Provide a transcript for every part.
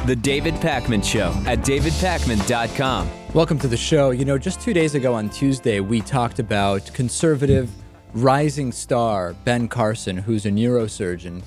The David Pakman Show at davidpakman.com. Welcome to the show. You know, just 2 days ago on Tuesday, we talked about conservative rising star Ben Carson, who's a neurosurgeon,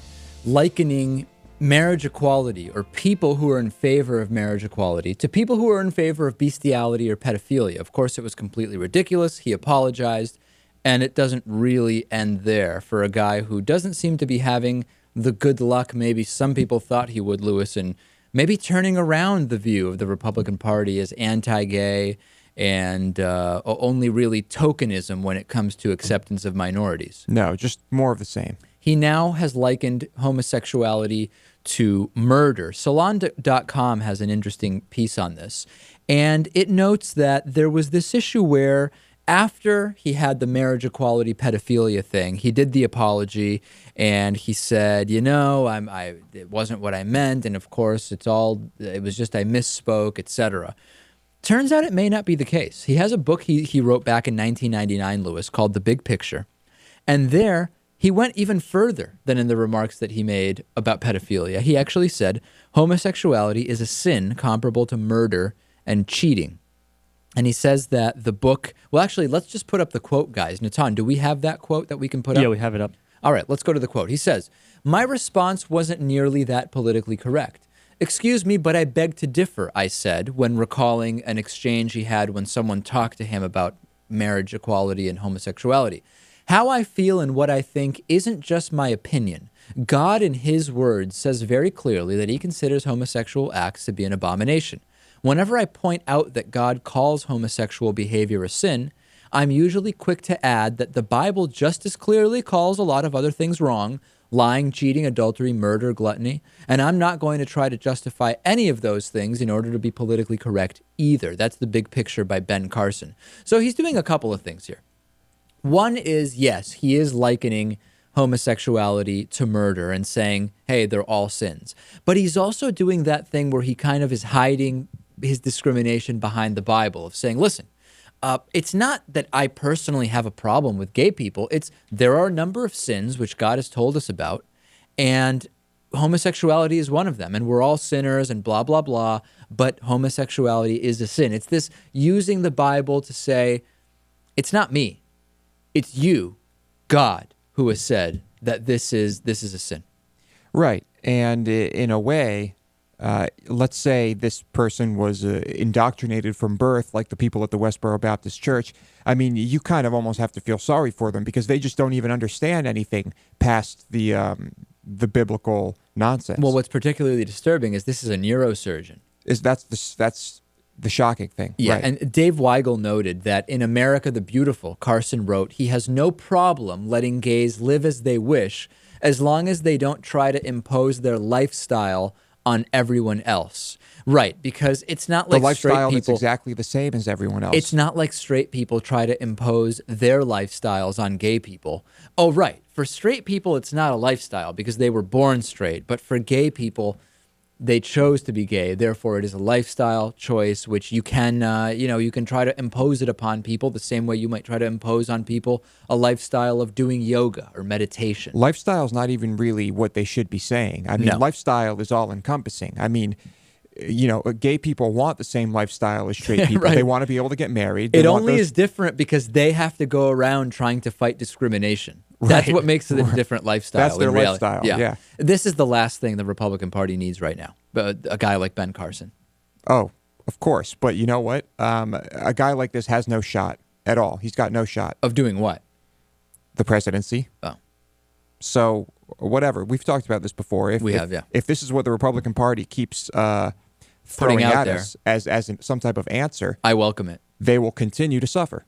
likening marriage equality or people who are in favor of marriage equality to people who are in favor of bestiality or pedophilia. Of course, it was completely ridiculous. He apologized, and it doesn't really end there for a guy who doesn't seem to be having the good luck maybe some people thought he would, Lewis, and maybe turning around the view of the Republican Party as anti-gay and only really tokenism when it comes to acceptance of minorities. No, just more of the same. He now has likened homosexuality to murder. Salon.com has an interesting piece on this, and it notes that there was this issue where after he had the marriage equality pedophilia thing, he did the apology and he said, you know, it wasn't what I meant, and of course it was just I misspoke, etc. Turns out it may not be the case. He has a book he wrote back in 1999, Lewis, called The Big Picture, and there he went even further than in the remarks that he made about pedophilia. He actually said homosexuality is a sin comparable to murder and cheating. And he says that the book, well, actually, let's just put up the quote, guys. Natan, do we have that quote that we can put up? Yeah, we have it up. All right, let's go to the quote. He says, "My response wasn't nearly that politically correct. Excuse me, but I beg to differ," I said, when recalling an exchange he had when someone talked to him about marriage equality and homosexuality. "How I feel and what I think isn't just my opinion. God, in his words, says very clearly that he considers homosexual acts to be an abomination. Whenever I point out that God calls homosexual behavior a sin, I'm usually quick to add that the Bible just as clearly calls a lot of other things wrong, lying, cheating, adultery, murder, gluttony, and I'm not going to try to justify any of those things in order to be politically correct either." That's The Big Picture by Ben Carson. So he's doing a couple of things here. One is, yes, he is likening homosexuality to murder and saying, hey, they're all sins. But he's also doing that thing where he kind of is hiding his discrimination behind the Bible of saying, listen, it's not that I personally have a problem with gay people. It's there are a number of sins which God has told us about, and homosexuality is one of them, and we're all sinners and blah, blah, blah, but homosexuality is a sin. It's this using the Bible to say, it's not me. It's you, God, who has said that this is a sin. Right. And in a way, let's say this person was indoctrinated from birth, like the people at the Westboro Baptist Church. I mean, you kind of almost have to feel sorry for them because they just don't even understand anything past the biblical nonsense. Well, what's particularly disturbing is this is a neurosurgeon. That's the shocking thing. Yeah, right. And Dave Weigel noted that in America the Beautiful, Carson wrote, he has no problem letting gays live as they wish as long as they don't try to impose their lifestyle on everyone else. Right, because it's not like the straight lifestyle people... that's exactly the same as everyone else. It's not like straight people try to impose their lifestyles on gay people. Oh, right. For straight people, it's not a lifestyle because they were born straight. But for gay people, they chose to be gay. Therefore, it is a lifestyle choice, which you can, you can try to impose it upon people the same way you might try to impose on people a lifestyle of doing yoga or meditation. Lifestyle is not even really what they should be saying. I mean, No. Lifestyle is all-encompassing. I mean, gay people want the same lifestyle as straight people. Right. They want to be able to get married. It only is different because they have to go around trying to fight discrimination. That's Right. what makes it a different lifestyle. That's their in reality. lifestyle, yeah. This is the last thing the Republican Party needs right now, a guy like Ben Carson. Oh, of course. But you know what? A guy like this has no shot at all. He's got no shot. Of doing what? The presidency. Oh. So, whatever. We've talked about this before. If this is what the Republican Party keeps throwing out at there us as some type of answer, I welcome it. they will continue to suffer.